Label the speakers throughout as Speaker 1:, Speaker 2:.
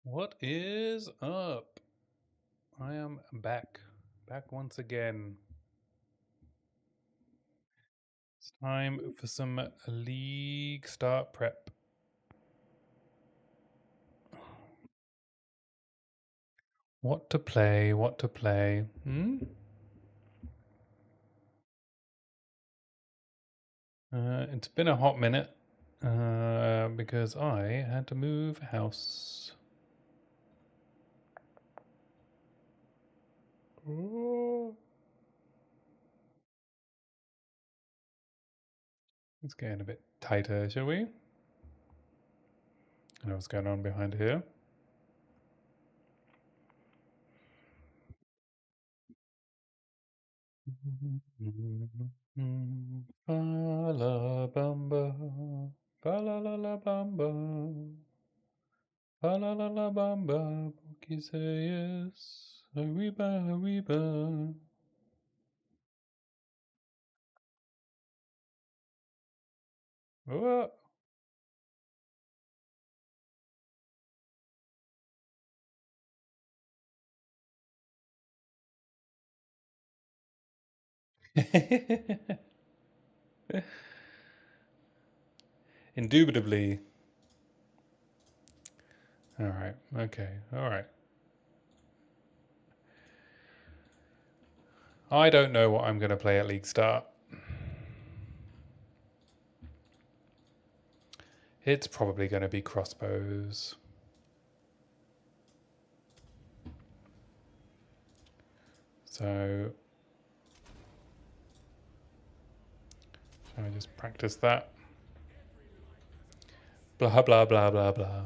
Speaker 1: What is up? I am back. Back once again. It's time for some league start prep. What to play, what to play. It's been a hot minute because I had to move house. Oh. It's getting a bit tighter, shall we? I know what's going on behind here. Alabama, Alabama, Alabama, porque say yes, arriba, arriba. Oh. Indubitably. All right. Okay. All right. I don't know what I'm going to play at League Start. It's probably going to be Crossbows. So, shall I just practice that? Blah, blah, blah, blah, blah.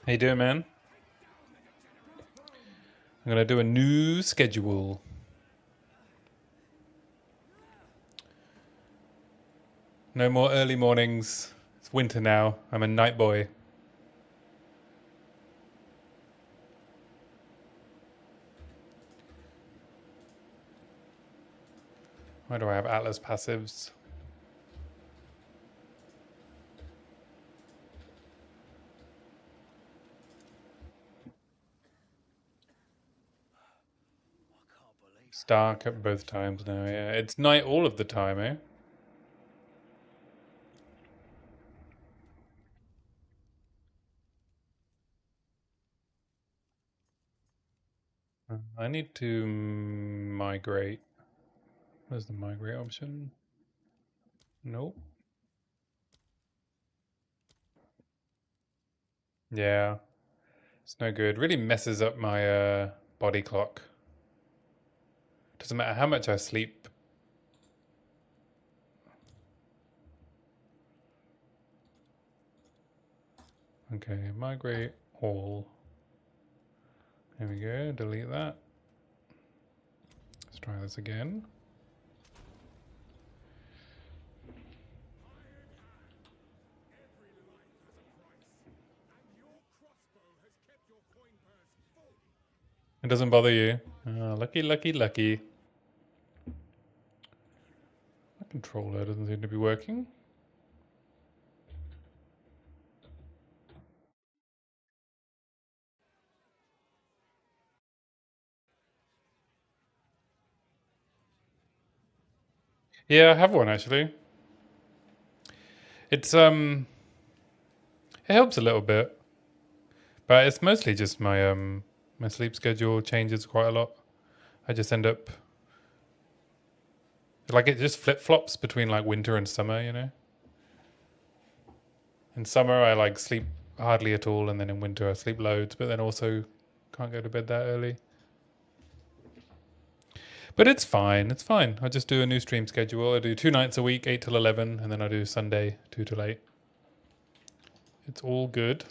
Speaker 1: How you doing, man? I'm going to do a new schedule. No more early mornings. It's winter now. I'm a night boy. Why do I have Atlas passives? It's dark at both times now, yeah. It's night all of the time, eh? I need to migrate. Where's the migrate option? Nope. Yeah, it's no good. Really messes up my body clock. Doesn't matter how much I sleep. Okay, migrate all. There we go, delete that. Let's try this again. It doesn't bother you. Oh, lucky, lucky, lucky. My controller doesn't seem to be working. Yeah, I have one actually. It helps a little bit, but it's mostly just my sleep schedule changes quite a lot. I just end up like it just flip flops between like winter and summer, you know. In summer I like sleep hardly at all, and then in winter I sleep loads, but then also can't go to bed that early. But it's fine. It's fine. I just do a new stream schedule. I do 2 nights a week, 8 till 11, and then I do Sunday 2 till 8. It's all good.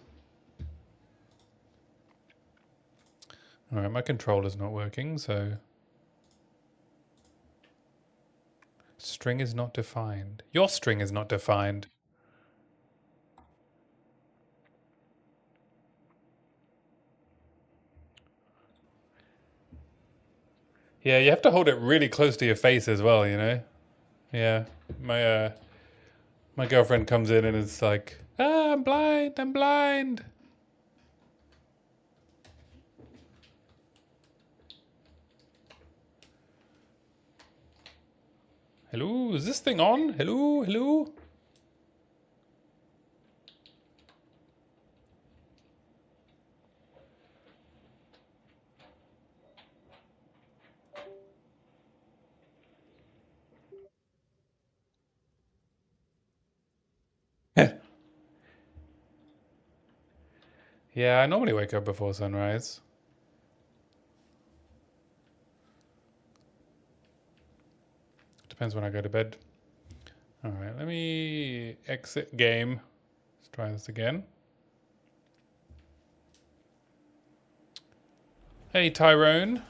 Speaker 1: All right, my controller's not working, so string is not defined. Your string is not defined. Yeah, you have to hold it really close to your face as well, you know? Yeah. My girlfriend comes in and is like, "Ah, I'm blind, I'm blind." Hello, is this thing on? Hello, hello? Yeah, I normally wake up before sunrise. Depends when I go to bed. All right, let me exit game. Let's try this again. Hey, Tyrone.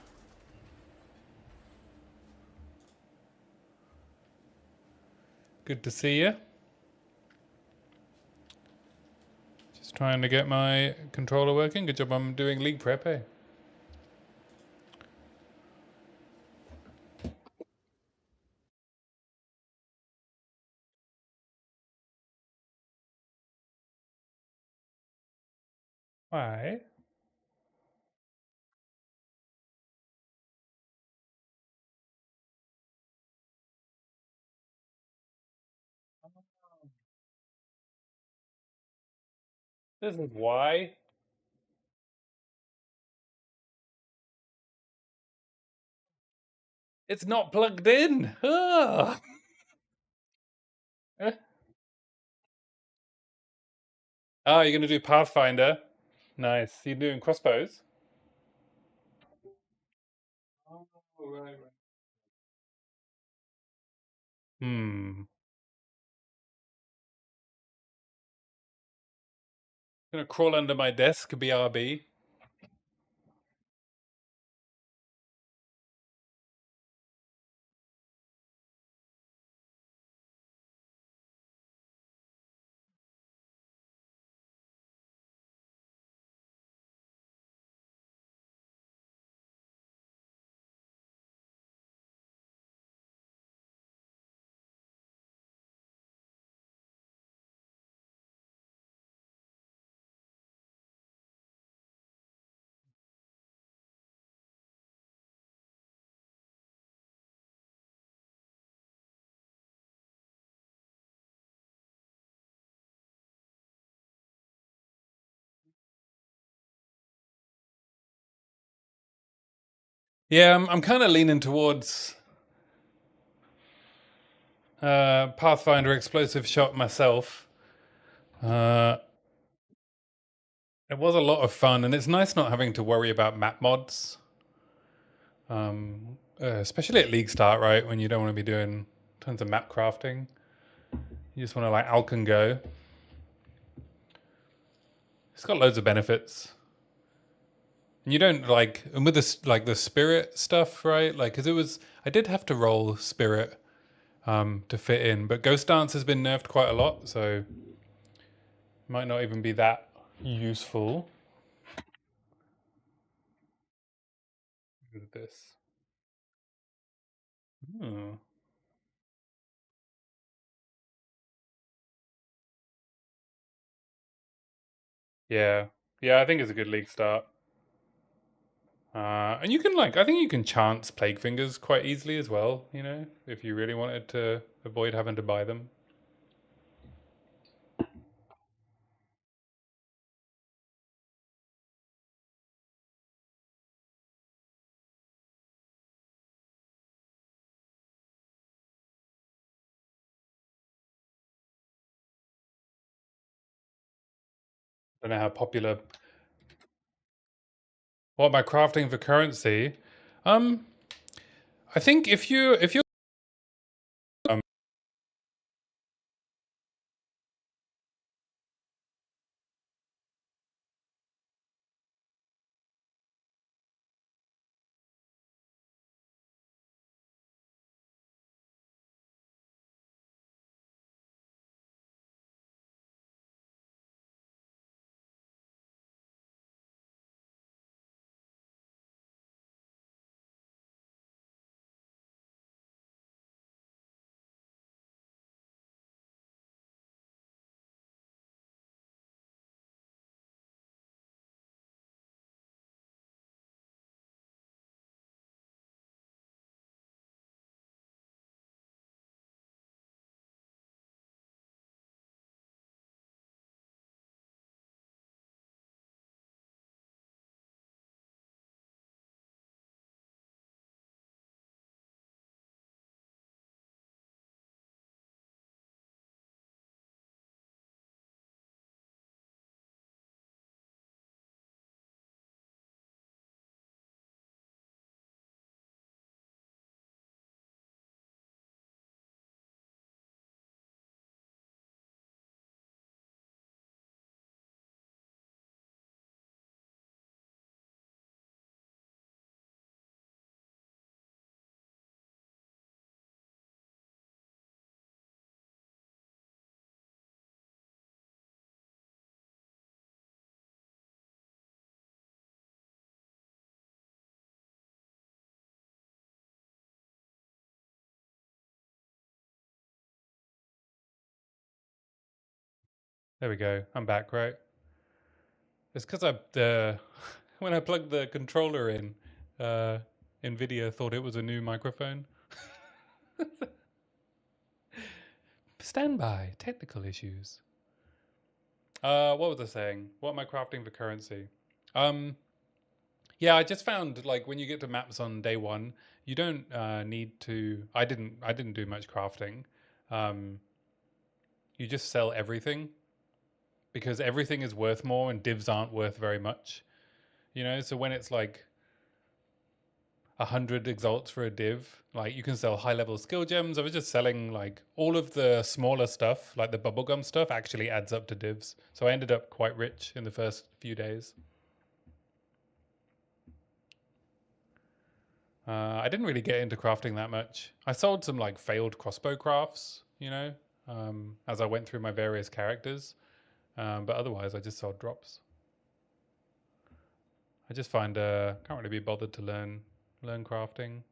Speaker 1: Good to see you. Just trying to get my controller working. Good job I'm doing league prep, eh? Why? This is why. It's not plugged in. Ah. Oh, you're going to do Pathfinder. Nice. You're doing Crossbows? Oh, right. Hmm. Gonna crawl under my desk, BRB. Yeah, I'm kind of leaning towards Pathfinder Explosive Shot myself. Uh, it was a lot of fun, and it's nice not having to worry about map mods, especially at League Start, right? When you don't want to be doing tons of map crafting. You just want to like alk and go. It's got loads of benefits. And you don't like, and with this, like the spirit stuff, right? Like, because it was, I did have to roll spirit to fit in, but Ghost Dance has been nerfed quite a lot, so might not even be that useful. Look at this. Hmm. Yeah, yeah, I think it's a good league start. And you can like, I think you can chance Plague Fingers quite easily as well. You know, if you really wanted to avoid having to buy them. I don't know how popular. What about crafting for currency? Um, I think if you're um, There we go. I'm back, right? It's because I when I plugged the controller in, Nvidia thought it was a new microphone. Stand by. Technical issues. What was I saying? What am I crafting for currency? Um, yeah, I just found like when you get to maps on day one, you don't need to. I didn't do much crafting. Um, you just sell everything because everything is worth more and divs aren't worth very much. You know, so when it's like 100 exalts for a div, like you can sell high level skill gems. I was just selling like all of the smaller stuff, like the bubblegum stuff actually adds up to divs. So I ended up quite rich in the first few days. I didn't really get into crafting that much. I sold some like failed crossbow crafts, you know, as I went through my various characters. But otherwise, I just sold drops. I just find can't really be bothered to learn crafting,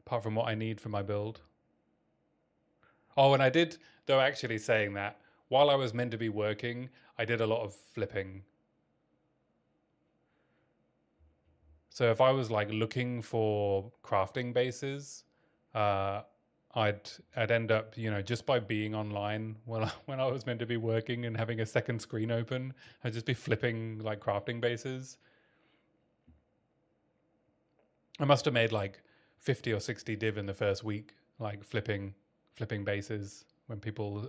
Speaker 1: apart from what I need for my build. Oh, and I did, though, actually saying that while I was meant to be working, I did a lot of flipping. So if I was like looking for crafting bases, uh, I'd end up, you know, just by being online when I was meant to be working and having a second screen open, I'd just be flipping like crafting bases. I must have made like 50 or 60 div in the first week, like flipping bases when people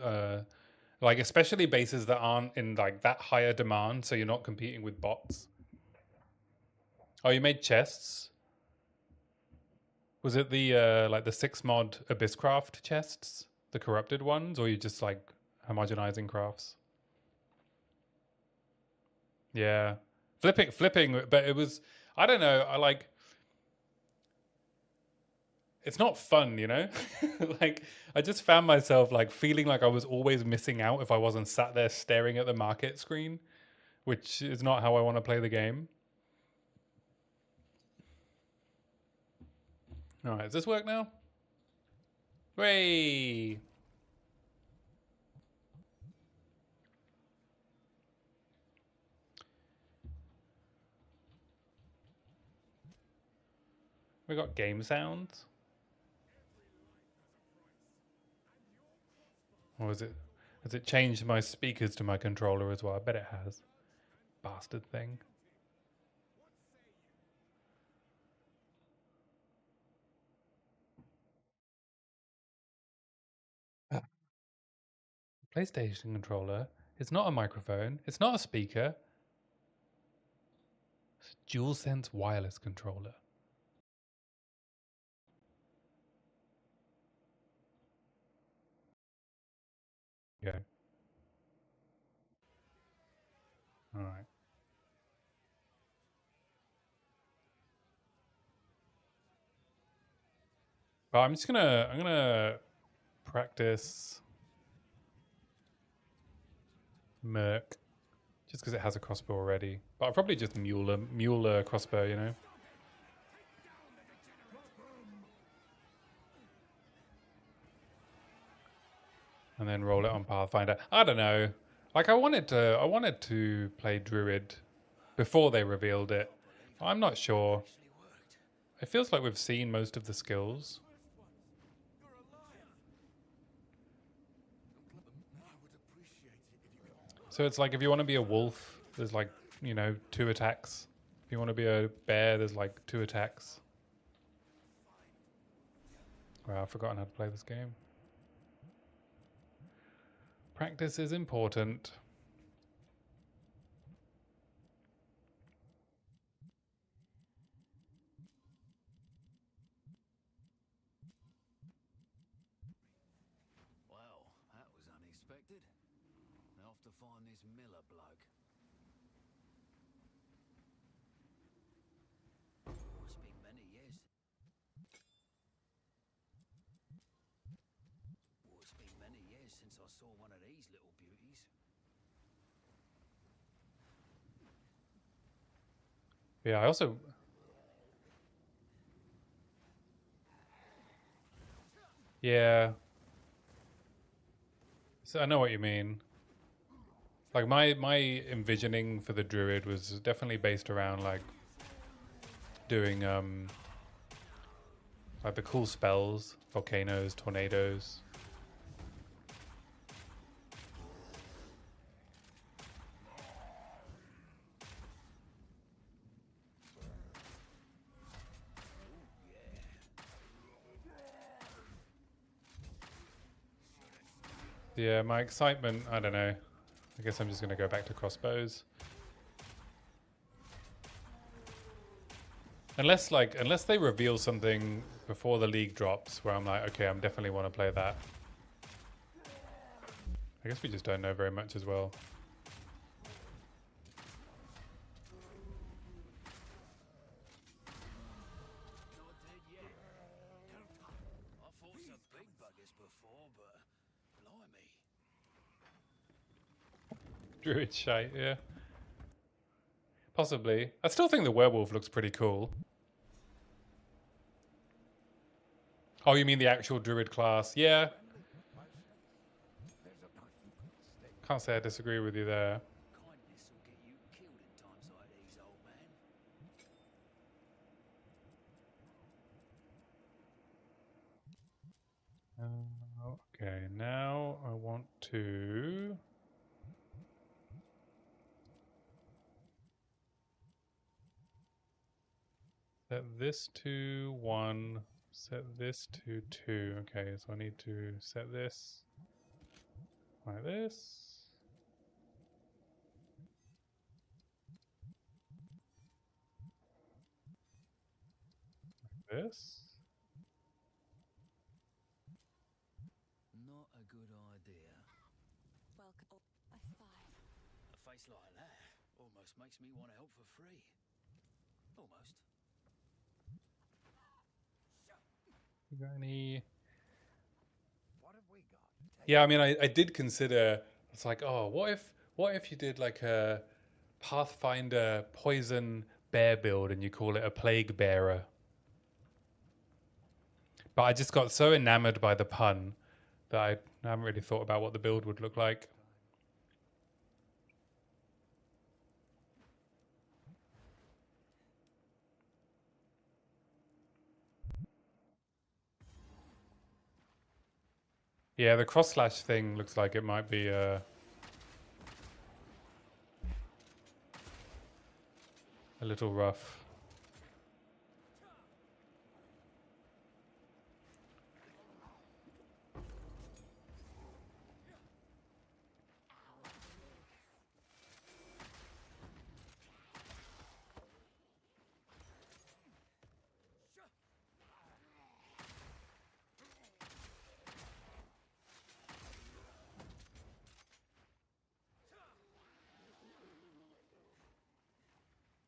Speaker 1: like especially bases that aren't in like that higher demand, so you're not competing with bots. Oh, you made chests? Was it the like the 6 mod Abysscraft chests, the corrupted ones, or you just like homogenizing crafts? Yeah, flipping, but it was I don't know. I like it's not fun, you know. Like I just found myself like feeling like I was always missing out if I wasn't sat there staring at the market screen, which is not how I want to play the game. All right, does this work now? Way. We got game sounds. Or is it? Has it changed my speakers to my controller as well? I bet it has. Bastard thing. PlayStation controller. It's not a microphone. It's not a speaker. It's a DualSense wireless controller. Yeah. All right. But I'm gonna practice Merc just because it has a crossbow already. But I'll probably just mule a crossbow, you know. And then roll it on Pathfinder. I don't know. Like I wanted to play Druid before they revealed it. I'm not sure. It feels like we've seen most of the skills. So it's like if you want to be a wolf, there's like, you know, 2 attacks. If you want to be a bear, there's like 2 attacks. Wow, I've forgotten how to play this game. Practice is important.
Speaker 2: Well, that was unexpected. I'll have to find this Miller bloke. It's been many years. Well, it's been many years since I saw one of these little beauties.
Speaker 1: Yeah, I also yeah. So I know what you mean. Like my envisioning for the druid was definitely based around like doing like the cool spells, volcanoes, tornadoes. Yeah, my excitement, I don't know. I guess I'm just gonna go back to crossbows. Unless they reveal something before the league drops where I'm like, okay, I'm definitely want to play that. I guess we just don't know very much as well.
Speaker 2: Not dead yet. I fought some big buggers before, but blimey.
Speaker 1: Druid shite, yeah. Possibly. I still think the werewolf looks pretty cool. Oh, you mean the actual druid class? Yeah. Can't say I disagree with you there.
Speaker 2: Kindness will get you killed in times like these, old man.
Speaker 1: Okay, now I want to set this to 1, set this to 2. Okay, so I need to set this like this. Like this.
Speaker 2: Not a good idea.
Speaker 3: Welcome. A 5.
Speaker 2: A face like that almost makes me want to help for free. Almost.
Speaker 1: You got any?
Speaker 4: What have we got?
Speaker 1: Yeah, I mean, I did consider. It's like, oh, what if you did like a Pathfinder poison bear build and you call it a plague bearer? But I just got so enamored by the pun that I haven't really thought about what the build would look like. Yeah, the cross slash thing looks like it might be a little rough.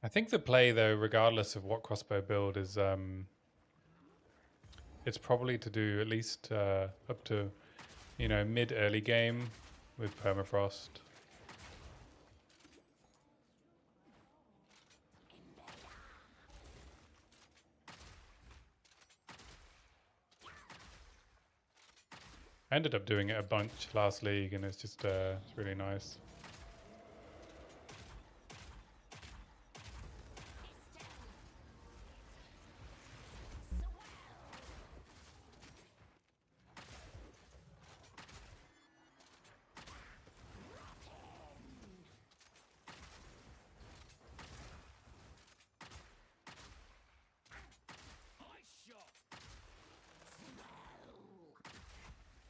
Speaker 1: I think the play, though, regardless of what crossbow build, is it's probably to do at least up to, mid early game with permafrost. I ended up doing it a bunch last league, and it's just it's really nice.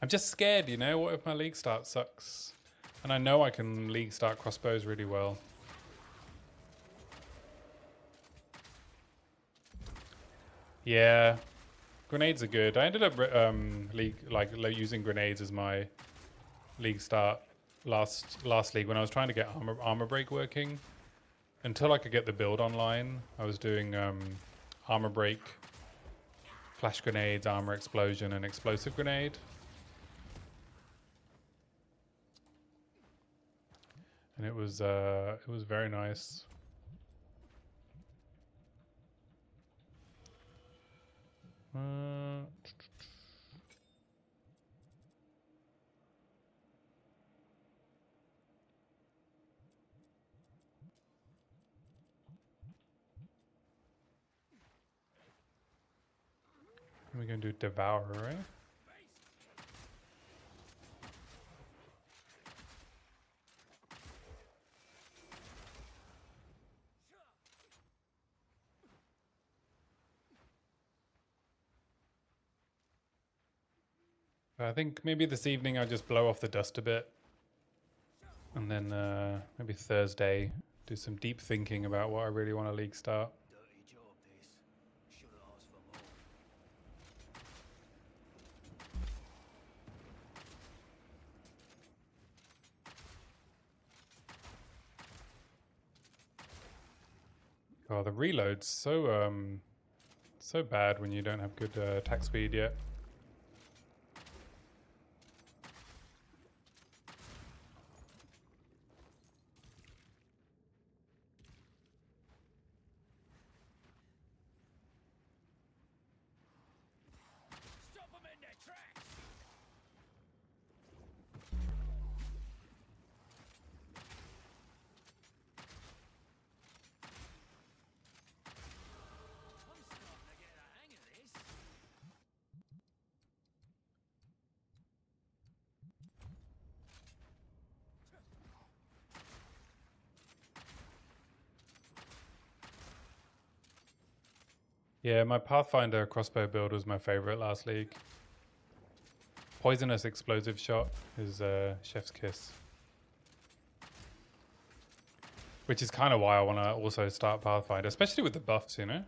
Speaker 1: I'm just scared, what if my league start sucks? And I know I can league start crossbows really well. Yeah, grenades are good. I ended up using grenades as my league start last league when I was trying to get armor break working. Until I could get the build online, I was doing armor break, flash grenades, armor explosion, and explosive grenade. And it was very nice. We're going to do Devourer, right? I think maybe this evening I'll just blow off the dust a bit. And then maybe Thursday do some deep thinking about what I really want to league start.
Speaker 2: Dirty job, this. Should have asked for more.
Speaker 1: Oh, the reload's so bad when you don't have good attack speed yet.
Speaker 2: Stop them in their tracks! I'm starting to get the hang of this.
Speaker 1: Yeah, my Pathfinder crossbow build was my favorite last league. Poisonous explosive shot is chef's kiss. Which is kind of why I want to also start Pathfinder, especially with the buffs, you know?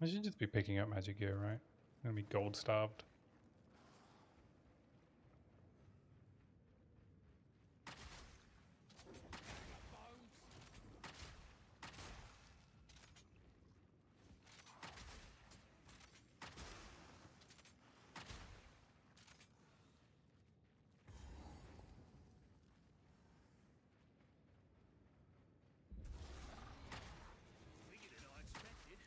Speaker 1: I should just be picking up magic gear, right? I'm gonna be gold starved.
Speaker 2: Bigger than I expected.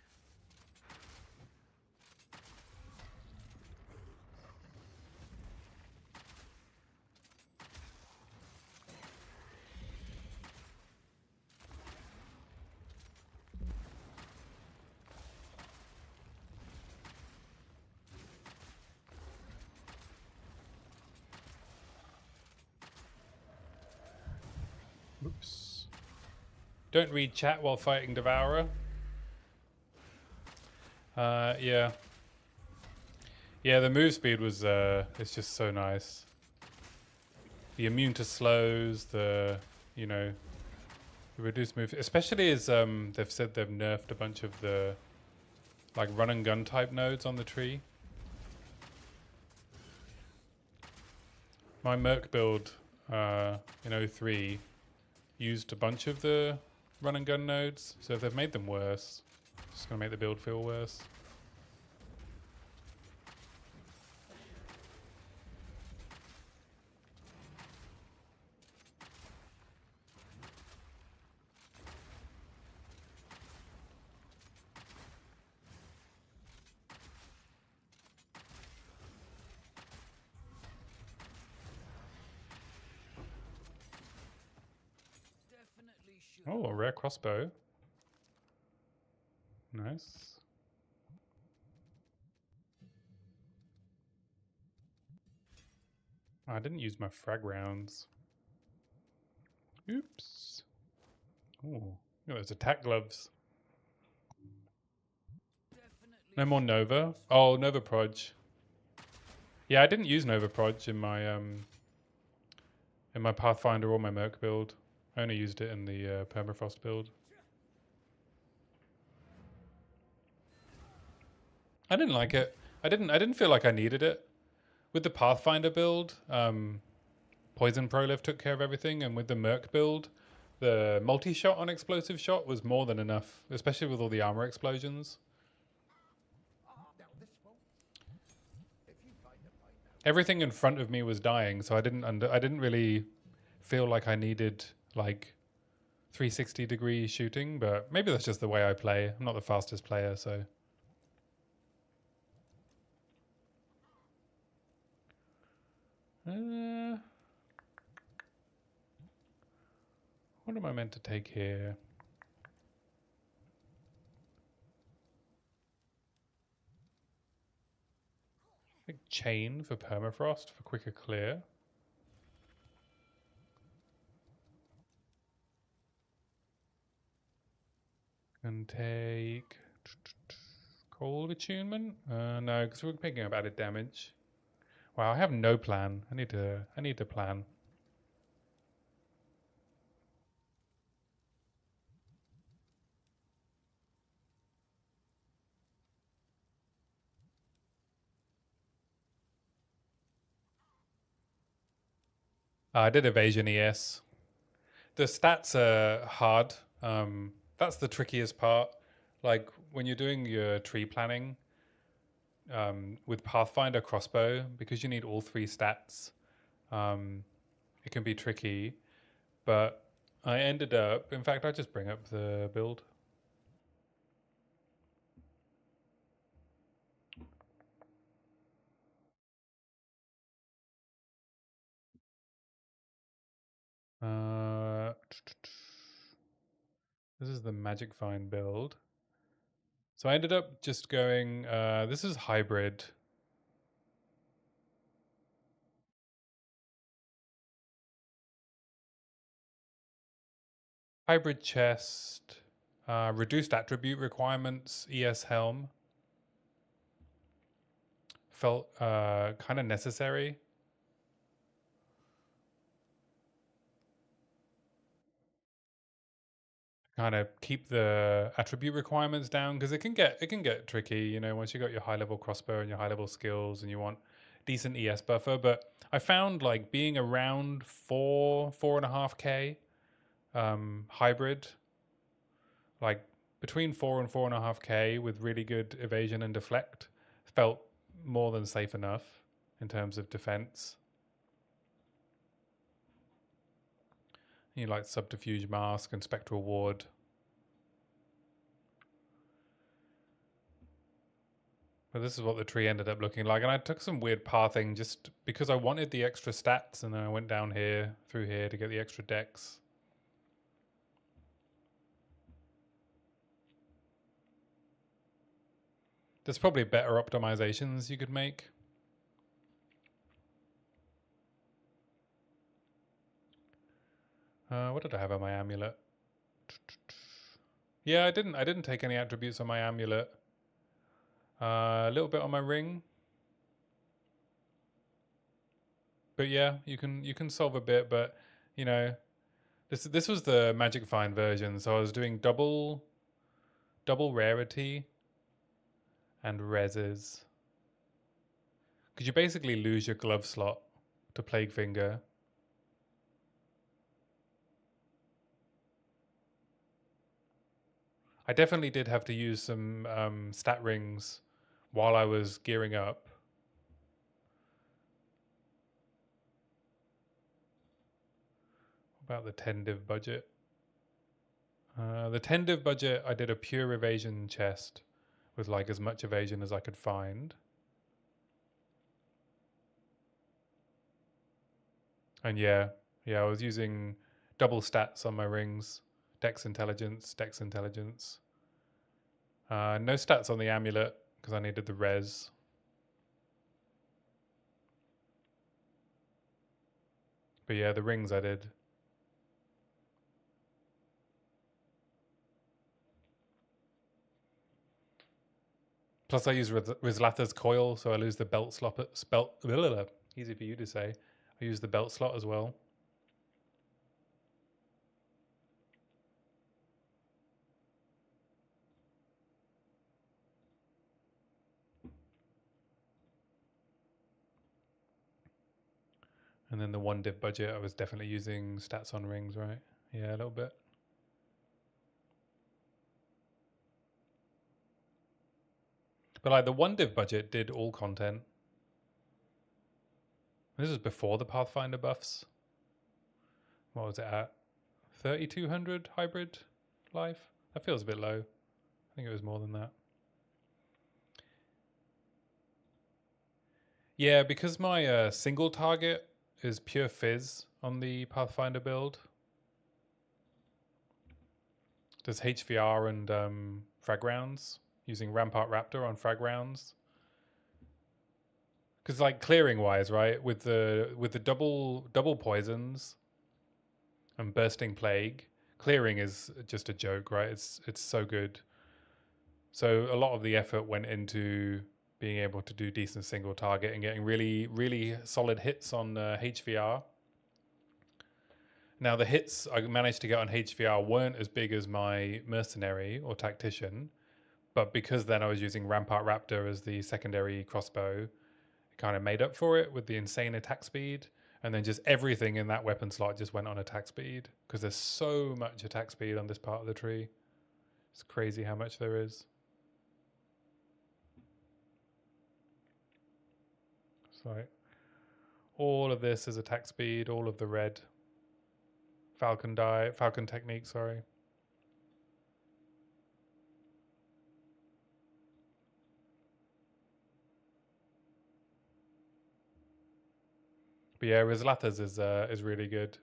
Speaker 1: Oops. Don't read chat while fighting Devourer. Yeah. Yeah, the move speed was it's just so nice. The immune to slows, the the reduced move, especially as they've said they've nerfed a bunch of the like run and gun type nodes on the tree. My Merc build in 03 used a bunch of the run and gun nodes, so if they've made them worse, it's just gonna make the build feel worse.
Speaker 2: Definitely should.
Speaker 1: Oh, a rare crossbow. Nice. I didn't use my frag rounds. Oops. Oh, look at those attack gloves.
Speaker 2: Definitely
Speaker 1: No more Nova. Oh, Nova Proj. Yeah, I didn't use Nova Proj in my Pathfinder or my Merc build. I only used it in the Permafrost build. I didn't like it. I didn't feel like I needed it. With the Pathfinder build, Poison Prolift took care of everything, and with the Merc build, the multi-shot on explosive shot was more than enough, especially with all the armor explosions.
Speaker 4: Now this won't. If you find a fight now,
Speaker 1: Everything in front of me was dying, so I didn't really feel like I needed like 360-degree shooting, but maybe that's just the way I play. I'm not the fastest player, so. What am I meant to take here? Big chain for permafrost for quicker clear. Can take cold attunement. No, because we're picking up added damage. Wow, I have no plan. I need to plan. I did evasion ES. The stats are hard. That's the trickiest part. Like when you're doing your tree planning with Pathfinder crossbow, because you need all three stats, it can be tricky. But I ended up, in fact, I'll just bring up the build. This is the Magic Vine build. So I ended up just going, this is hybrid. Hybrid chest, reduced attribute requirements, ES helm. Felt kind of necessary. Kind of keep the attribute requirements down because it can get tricky, you know, once you got your high level crossbow and your high level skills and you want decent ES buffer. But I found like being around 4.5K hybrid, like between 4 and 4.5K with really good evasion and deflect, felt more than safe enough in terms of defense. You like subterfuge mask and spectral ward. But this is what the tree ended up looking like. And I took some weird pathing just because I wanted the extra stats. And then I went down here, through here to get the extra dex. There's probably better optimizations you could make. What did I have on my amulet? Yeah, I didn't take any attributes on my amulet. A little bit on my ring. But yeah, you can solve a bit, but you know, this was the Magic Find version, so I was doing double rarity and reses. Because you basically lose your glove slot to Plague Finger. I definitely did have to use some stat rings while I was gearing up. About the 10 div budget. The 10 div budget, I did a pure evasion chest with like as much evasion as I could find. And yeah, I was using double stats on my rings. Dex intelligence, Dex intelligence. No stats on the amulet because I needed the res. But yeah, the rings I did. Plus I use Rizlatha's coil, so I lose the belt slot. Easy for you to say. I use the belt slot as well. And then the 1 div budget, I was definitely using stats on rings, right? Yeah, a little bit. But like the 1 div budget did all content. This was before the Pathfinder buffs. What was it at? 3200 hybrid life? That feels a bit low. I think it was more than that. Yeah, because my single target is pure fizz on the Pathfinder build. Does HVR and frag rounds using Rampart Raptor on frag rounds. Because like clearing wise, right, with the double poisons and bursting plague, clearing is just a joke, right? It's so good. So a lot of the effort went into being able to do decent single target and getting really really solid hits on HVR. Now the hits I managed to get on HVR weren't as big as my mercenary or tactician, but because then I was using Rampart Raptor as the secondary crossbow, it kind of made up for it with the insane attack speed. And then just everything in that weapon slot just went on attack speed because there's so much attack speed on this part of the tree. It's crazy how much there is. So all of this is attack speed, all of the red. Falcon technique, sorry. But yeah, Rizlathas is really good.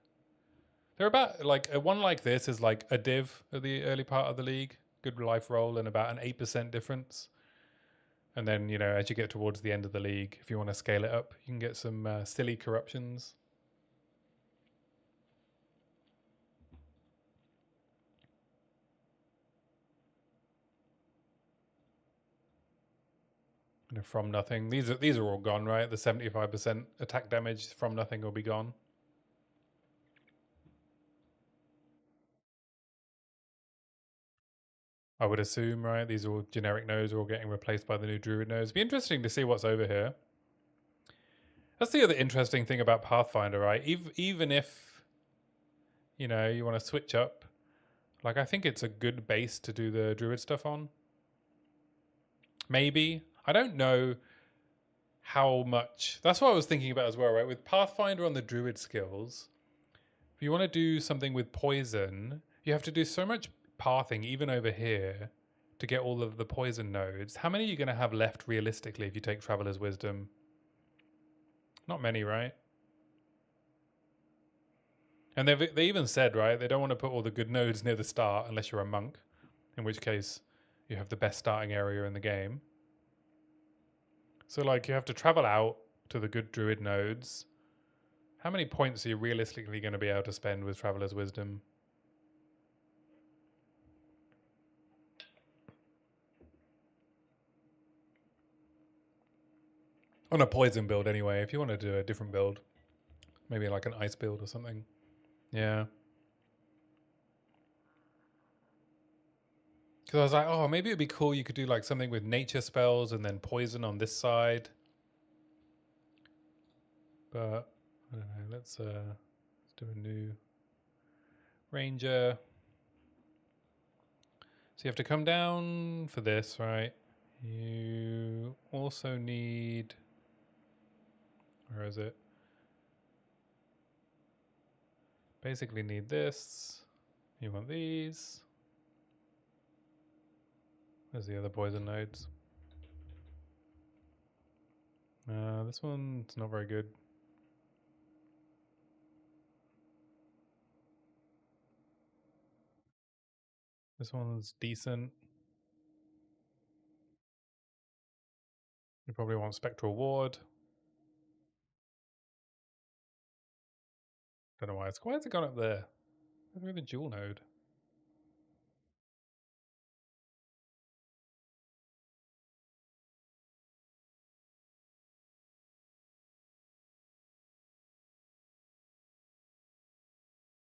Speaker 1: They're about like a one like this is like a div at the early part of the league, good life roll, and about an 8% difference. And then as you get towards the end of the league, if you want to scale it up, you can get some silly corruptions. From nothing. These are all gone, right? The 75% attack damage from nothing will be gone. I would assume, right? These are all generic nodes are all getting replaced by the new druid nodes. Be interesting to see what's over here. That's the other interesting thing about Pathfinder, right? Even if you want to switch up, like I think it's a good base to do the druid stuff on. Maybe I don't know how much. That's what I was thinking about as well, right? With Pathfinder on the druid skills, if you want to do something with poison, you have to do so much pathing, even over here, to get all of the poison nodes. How many are you going to have left realistically if you take Traveler's Wisdom? Not many, right? And they even said, right, they don't want to put all the good nodes near the start unless you're a monk, in which case you have the best starting area in the game. So like you have to travel out to the good druid nodes. How many points are you realistically going to be able to spend with Traveler's Wisdom? On a poison build anyway, if you want to do a different build. Maybe like an ice build or something. Yeah. Because I was like, oh, maybe it'd be cool. You could do like something with nature spells and then poison on this side. But I don't know. Let's do a new ranger. So you have to come down for this, right? You also need. Where is it? Basically need this. You want these. There's the other poison nodes. This one's not very good. This one's decent. You probably want Spectral Ward. Don't know why has it gone up there? We have a dual node.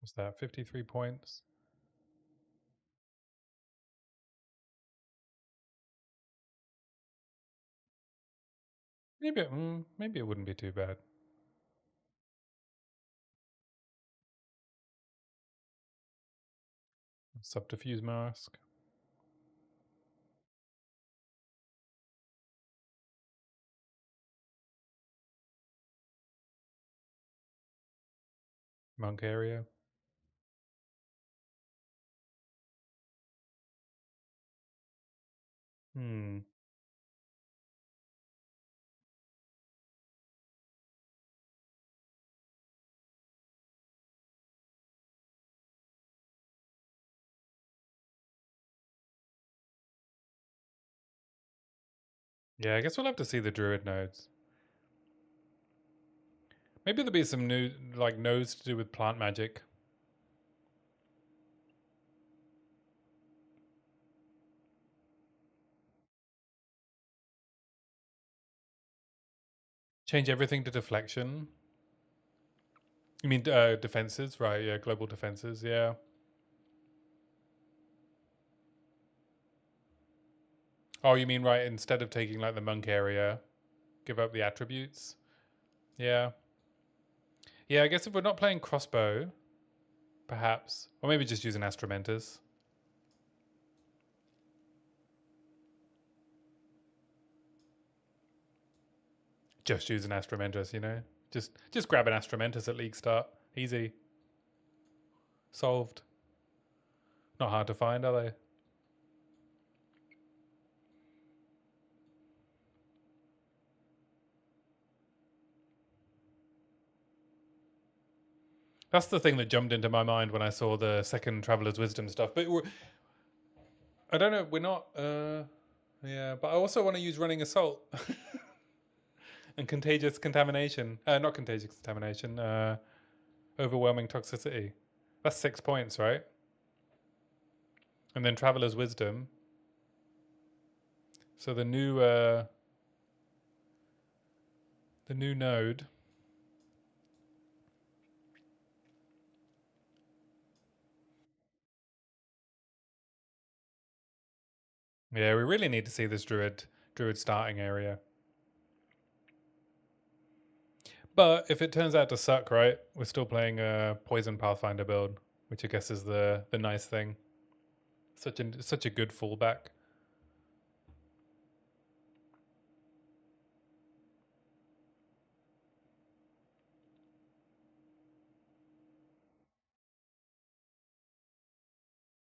Speaker 1: What's that? 53 points. Maybe it wouldn't be too bad. Subterfuge mask. Monk area. Hmm. Yeah, I guess we'll have to see the druid nodes. Maybe there'll be some new like nodes to do with plant magic. Change everything to deflection. You mean defenses, right? Yeah, global defenses. Yeah. Oh, you mean right? Instead of taking like the monk area, give up the attributes. Yeah. Yeah, I guess if we're not playing crossbow, perhaps, or maybe just using Astromentus. Just using Astromentus, you know. Just grab an Astromentus at league start. Easy. Solved. Not hard to find, are they? That's the thing that jumped into my mind when I saw the second Traveler's Wisdom stuff. But I don't know. We're not. Yeah, but I also want to use Running Assault and Contagious Contamination. Not Contagious Contamination. Overwhelming Toxicity. That's 6 points, right? And then Traveler's Wisdom. So the new node. Yeah, we really need to see this druid starting area. But if it turns out to suck, right, we're still playing a Poison Pathfinder build, which I guess is the nice thing. Such a good fallback.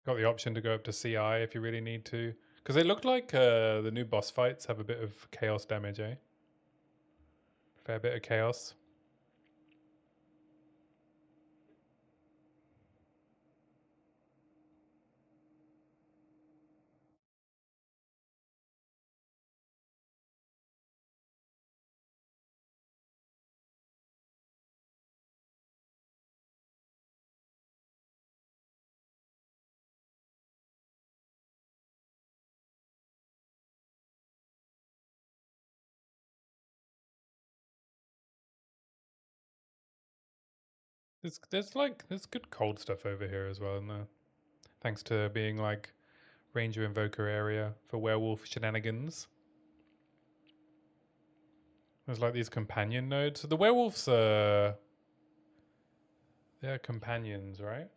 Speaker 1: Got the option to go up to CI if you really need to. Because it looked like the new boss fights have a bit of chaos damage, eh? Fair bit of chaos. There's good cold stuff over here as well, isn't there? Thanks to being like Ranger Invoker area for werewolf shenanigans. There's like these companion nodes. So the werewolves they're companions, right?